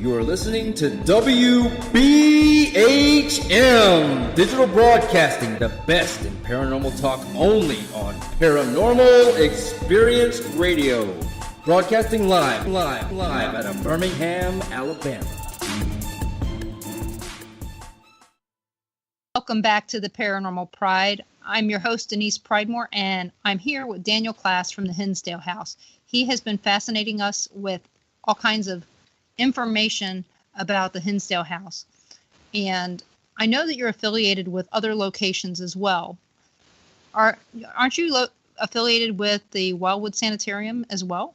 You are listening to WBHM Digital Broadcasting, the best in paranormal talk only on Paranormal Experience Radio. Broadcasting live out of Birmingham, Alabama. Welcome back to the Paranormal Pride. I'm your host, Denise Pridemore, and I'm here with Daniel Klaes from the Hinsdale House. He has been fascinating us with all kinds of information about the Hinsdale House. And I know that you're affiliated with other locations as well. Aren't you affiliated with the Wildwood Sanitarium as well?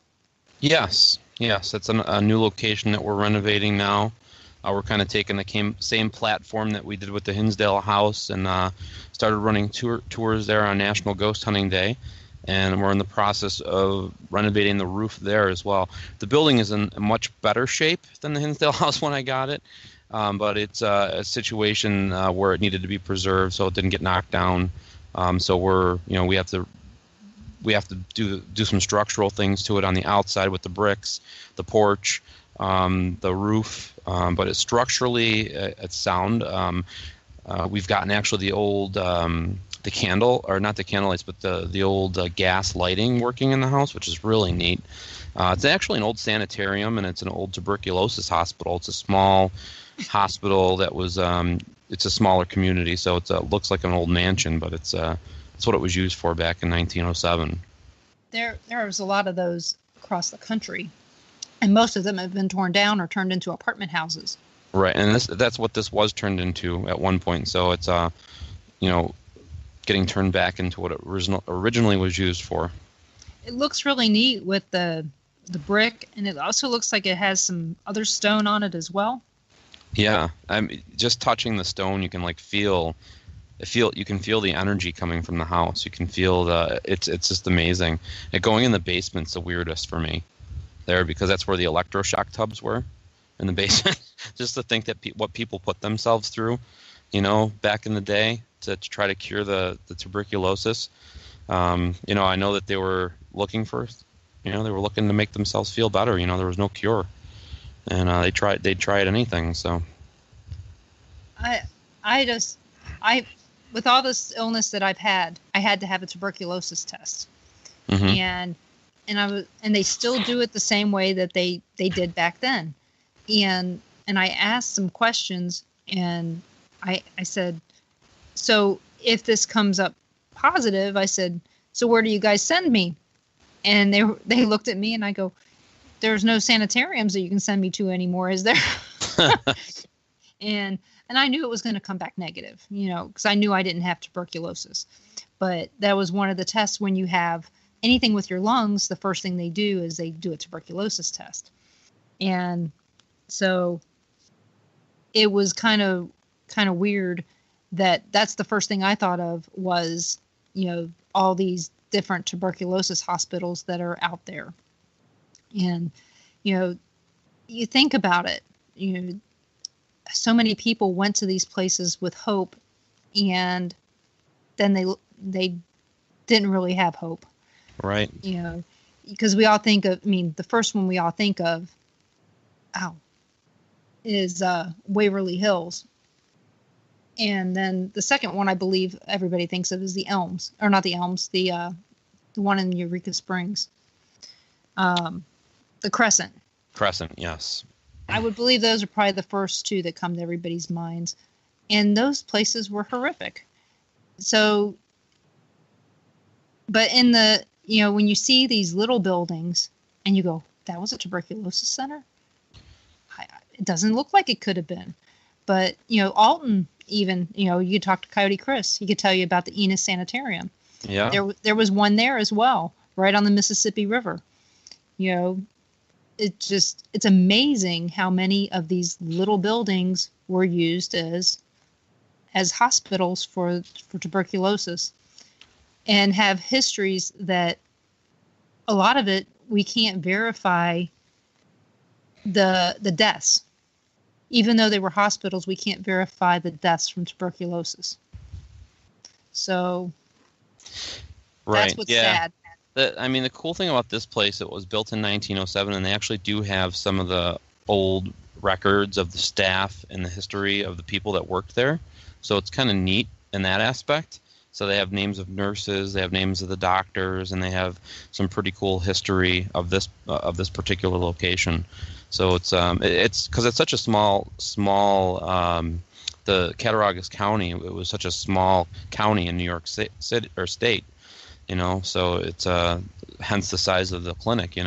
Yes. It's a new location that we're renovating now. We're kind of taking the same platform that we did with the Hinsdale House and started running tours there on National Ghost Hunting Day. And we're in the process of renovating the roof there as well. The building is in a much better shape than the Hinsdale House when I got it, but it's a situation where it needed to be preserved so it didn't get knocked down. So we have to do some structural things to it on the outside with the bricks, the porch, the roof, but it's structurally it's sound. We've gotten actually the old the candle, or not the candle lights, but the old gas lighting working in the house, which is really neat. It's actually an old sanitarium, and it's an old tuberculosis hospital. It's a small hospital that was it's a smaller community, so it looks like an old mansion, but it's what it was used for back in 1907. There was a lot of those across the country, and most of them have been torn down or turned into apartment houses. Right, and that's what this was turned into at one point. So it's getting turned back into what it originally was used for. It looks really neat with the brick, and it also looks like it has some other stone on it as well. Yeah, just touching the stone, you can feel the energy coming from the house. You can feel it's just amazing. And going in the basement's the weirdest for me there, because that's where the electroshock tubs were, in the basement. Just to think that what people put themselves through, back in the day to try to cure the tuberculosis. I know that they were looking to make themselves feel better. There was no cure, and they'd try anything. So with all this illness that I've had, I had to have a tuberculosis test. Mm-hmm. And they still do it the same way that they did back then. And I asked some questions, and I said, so if this comes up positive, I said, so where do you guys send me? And they looked at me, and I go, there's no sanitariums that you can send me to anymore, is there? And I knew it was going to come back negative, because I knew I didn't have tuberculosis. But that was one of the tests. When you have anything with your lungs, the first thing they do is they do a tuberculosis test. And so it was kind of weird that's the first thing I thought of was, all these different tuberculosis hospitals that are out there. And, you think about it, so many people went to these places with hope, and then they didn't really have hope. Right. Because we all think of, the first one we all think of, is Waverly Hills. And then the second one I believe everybody thinks of is the Elms, or not the Elms, the one in Eureka Springs. The Crescent. Crescent, yes. I would believe those are probably the first two that come to everybody's minds. And those places were horrific. So, but in the, when you see these little buildings and you go, that was a tuberculosis center? It doesn't look like it could have been. But, Alton, even, you talk to Coyote Chris, he could tell you about the Enos Sanitarium. Yeah. There was one there as well, right on the Mississippi River. It's amazing how many of these little buildings were used as hospitals for tuberculosis, and have histories that a lot of it we can't verify the deaths. Even though they were hospitals, we can't verify the deaths from tuberculosis. So that's what's sad. The cool thing about this place, it was built in 1907, and they actually do have some of the old records of the staff and the history of the people that worked there. So it's kind of neat in that aspect. So they have names of nurses, they have names of the doctors, and they have some pretty cool history of this particular location. So it's because it's such a small the Cattaraugus County, it was such a small county in New York City or state, so it's hence the size of the clinic,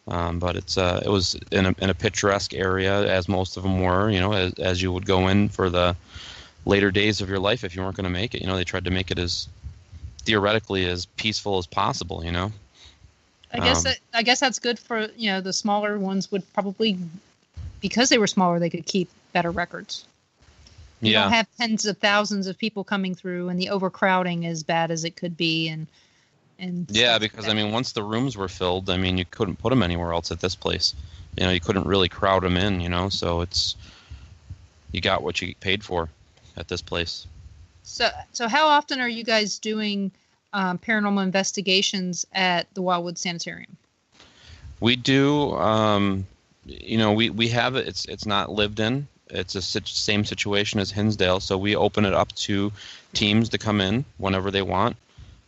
but it was in a picturesque area, as most of them were, as you would go in for the later days of your life if you weren't going to make it. They tried to make it as theoretically as peaceful as possible, I guess that's good for, the smaller ones would probably, because they were smaller, they could keep better records. You don't have tens of thousands of people coming through, and the overcrowding as bad as it could be, and yeah, because once the rooms were filled, you couldn't put them anywhere else at this place. You couldn't really crowd them in. So you got what you paid for at this place. So how often are you guys doing paranormal investigations at the Wildwood Sanitarium? We do. We have it. It's not lived in. It's a same situation as Hinsdale, so we open it up to teams to come in whenever they want.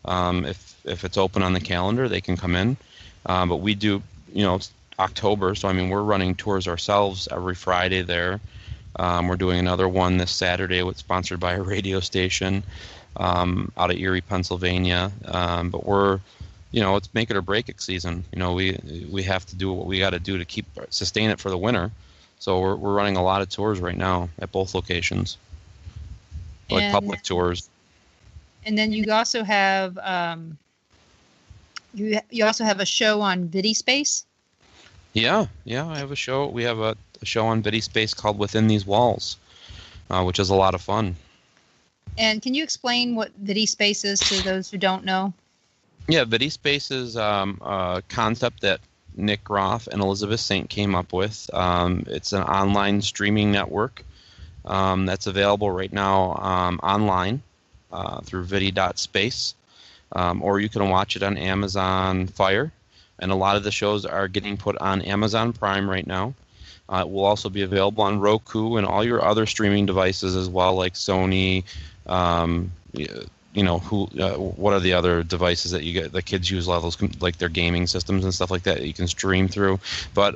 If it's open on the calendar, they can come in. But we do, October. So we're running tours ourselves every Friday there. We're doing another one this Saturday, sponsored by a radio station out of Erie, Pennsylvania. But we're, it's make it or break it season. We have to do what we got to do to sustain it for the winter. So we're running a lot of tours right now at both locations, like public tours. And then you also have you also have a show on VidiSpace. Yeah, I have a show. We have a show on VidiSpace called Within These Walls, which is a lot of fun. And can you explain what VidiSpace is to those who don't know? Yeah, VidiSpace is a concept that Nick Groff and Elizabeth Saint came up with. It's an online streaming network that's available right now online through vidi.space, or you can watch it on Amazon Fire, and a lot of the shows are getting put on Amazon Prime right now. It will also be available on Roku and all your other streaming devices as well, like Sony. What are the other devices that you get? The kids use a lot of those, like their gaming systems and stuff like that you can stream through. But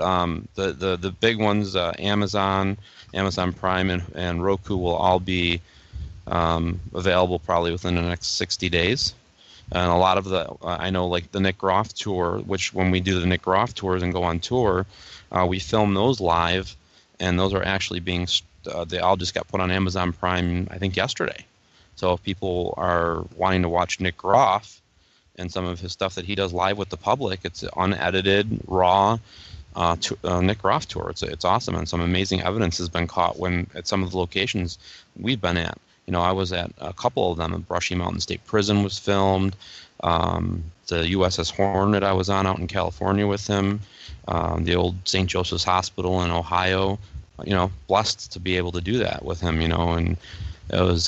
the big ones, Amazon Prime, and Roku will all be available probably within the next 60 days. And a lot of I know, like the Nick Groff tour, which when we do the Nick Groff tours and go on tour, we film those live, and those are actually they all just got put on Amazon Prime, I think, yesterday. So if people are wanting to watch Nick Groff and some of his stuff that he does live with the public, it's unedited, raw Nick Groff tour. It's awesome, and some amazing evidence has been caught at some of the locations we've been at. I was at a couple of them. Brushy Mountain State Prison was filmed. The USS Hornet I was on out in California with him. The old St. Joseph's Hospital in Ohio. Blessed to be able to do that with him. And it was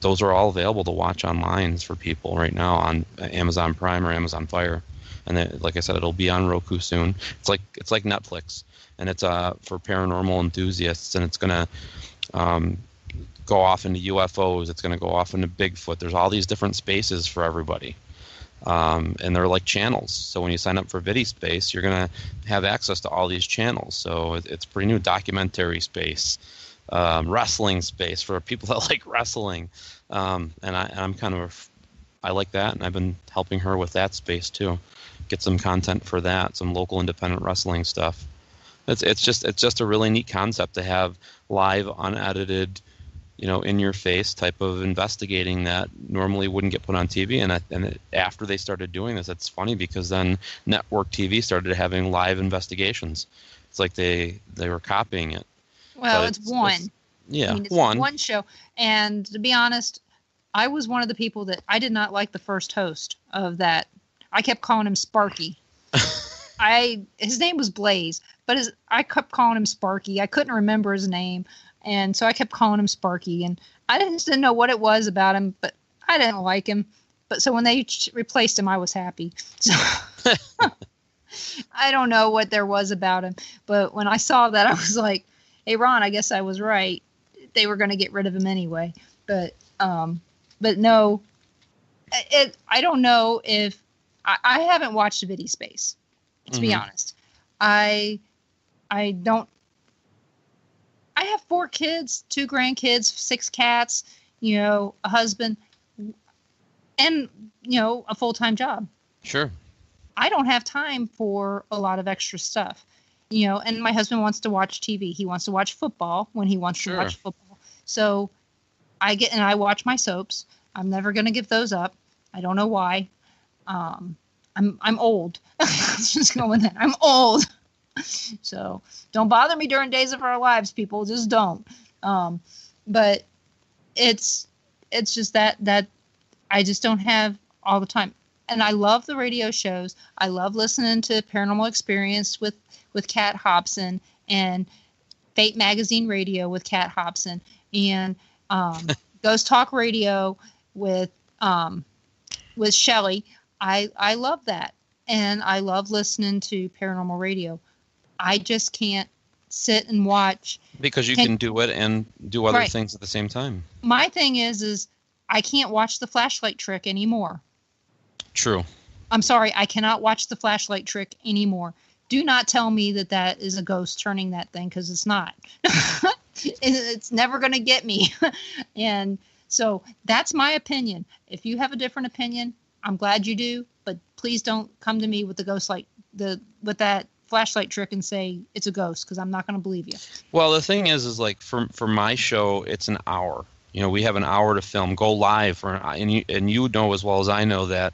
those are all available to watch online for people right now on Amazon Prime or Amazon Fire. And then, like I said, it'll be on Roku soon. It's like Netflix, and it's for paranormal enthusiasts, and it's gonna go off into UFOs. It's gonna go off into Bigfoot. There's all these different spaces for everybody, and they're like channels. So when you sign up for VidiSpace, you're gonna have access to all these channels. So it's pretty new. Documentary space. Wrestling space for people that like wrestling, and I like that, and I've been helping her with that space too, get some content for that, some local independent wrestling stuff. It's just a really neat concept to have live, unedited, in your face type of investigating that normally wouldn't get put on TV. And after they started doing this, it's funny because then network TV started having live investigations. It's like they were copying it. Well, it's one. It's one show. And to be honest, I was one of the people that I did not like the first host of that. I kept calling him Sparky. His name was Blaze, but I kept calling him Sparky. I couldn't remember his name. And so I kept calling him Sparky. And I didn't know what it was about him, but I didn't like him. But so when they replaced him, I was happy. So I don't know what there was about him, but when I saw that, I was like, "Hey, Ron, I guess I was right. They were going to get rid of him anyway." But no, I don't know if I haven't watched Vidi Space. To be honest, I don't. I have 4 kids, 2 grandkids, 6 cats, a husband, and a full-time job. Sure. I don't have time for a lot of extra stuff, and my husband wants to watch TV. He wants to watch football when he wants to watch football. So I watch my soaps. I'm never going to give those up. I don't know why. I'm old. Just going with that. I'm old. So don't bother me during Days of Our Lives, people. Just don't. But it's just that I just don't have all the time. And I love the radio shows. I love listening to Paranormal Experience with Kat Hobson, and Fate Magazine Radio with Kat Hobson, and Ghost Talk Radio with Shelley. I love that. And I love listening to Paranormal Radio. I just can't sit and watch. Because you can do it and do other things at the same time. My thing is I can't watch the flashlight trick anymore. True. I'm sorry, I cannot watch the flashlight trick anymore. Do not tell me that is a ghost turning that thing, because it's not. It's never going to get me. And so that's my opinion. If you have a different opinion, I'm glad you do, but please don't come to me with the ghost with that flashlight trick and say it's a ghost, because I'm not going to believe you. Well, the thing is like for my show, it's an hour. We have an hour to film, go live and you know as well as I know that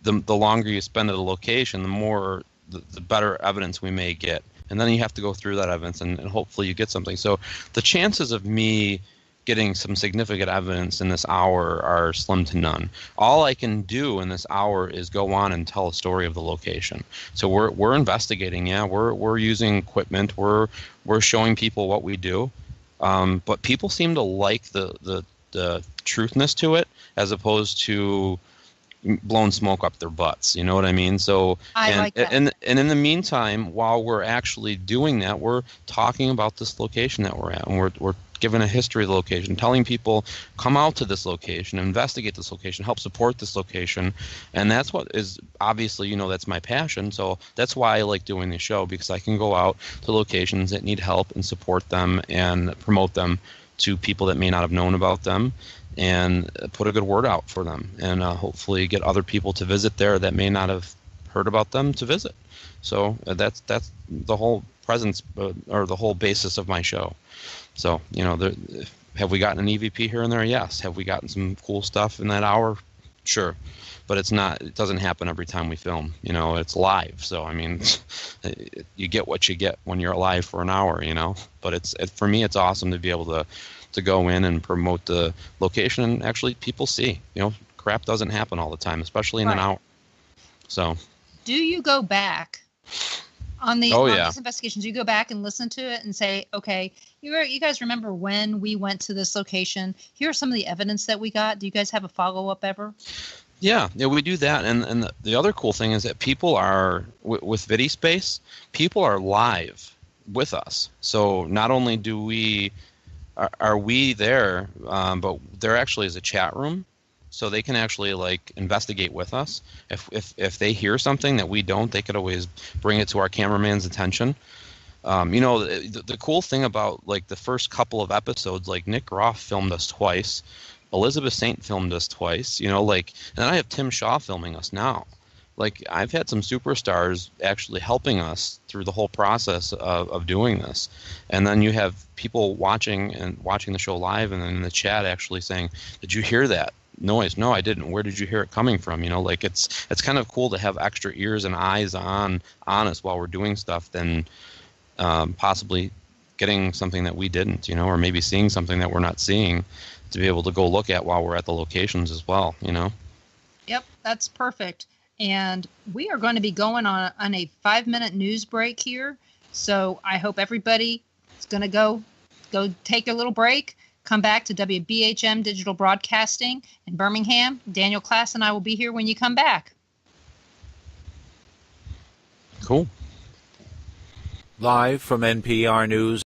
the longer you spend at a location, the more the better evidence we may get. And then you have to go through that evidence and hopefully you get something. So the chances of me getting some significant evidence in this hour are slim to none. All I can do in this hour is go on and tell a story of the location. So we're investigating, we're using equipment, we're showing people what we do. But people seem to like the truthness to it as opposed to blowing smoke up their butts. You know what I mean? So I like that. And in the meantime, while we're actually doing that, we're talking about this location that we're at, and we're giving a history of the location, telling people come out to this location, investigate this location, help support this location. And that's what is obviously, that's my passion. So that's why I like doing the show, because I can go out to locations that need help and support them and promote them to people that may not have known about them, and put a good word out for them, and hopefully get other people to visit there that may not have heard about them to visit. So that's the whole presence or the whole basis of my show. So, have we gotten an EVP here and there? Yes. Have we gotten some cool stuff in that hour? Sure. But it doesn't happen every time we film. It's live. So, I mean, you get what you get when you're live for an hour, But for me, it's awesome to be able to go in and promote the location, and actually people see, crap doesn't happen all the time, especially in an hour. So. Do you go back on these investigations? You go back and listen to it and say, okay, you guys remember when we went to this location? Here's some of the evidence that we got. Do you guys have a follow-up ever? Yeah, we do that. And the other cool thing is that people are, with Vidi Space, people are live with us. So not only are we there, but there actually is a chat room. So they can actually investigate with us. If they hear something that we don't, they could always bring it to our cameraman's attention. The cool thing about the first couple of episodes, Nick Groff filmed us twice, Elizabeth Saint filmed us twice. And then I have Tim Shaw filming us now. I've had some superstars actually helping us through the whole process of doing this. And then you have people watching the show live, and then in the chat actually saying, "Did you hear that noise?" "No, I didn't." "Where did you hear it coming from?" It's kind of cool to have extra ears and eyes on us while we're doing stuff than possibly getting something that we didn't, or maybe seeing something that we're not seeing, to be able to go look at while we're at the locations as well, Yep, that's perfect. And we are going to be going on a 5-minute news break here. So I hope everybody is going to go take a little break, come back to WBHM Digital Broadcasting in Birmingham. Daniel Klaes and I will be here when you come back. Cool. Cool. Live from NPR News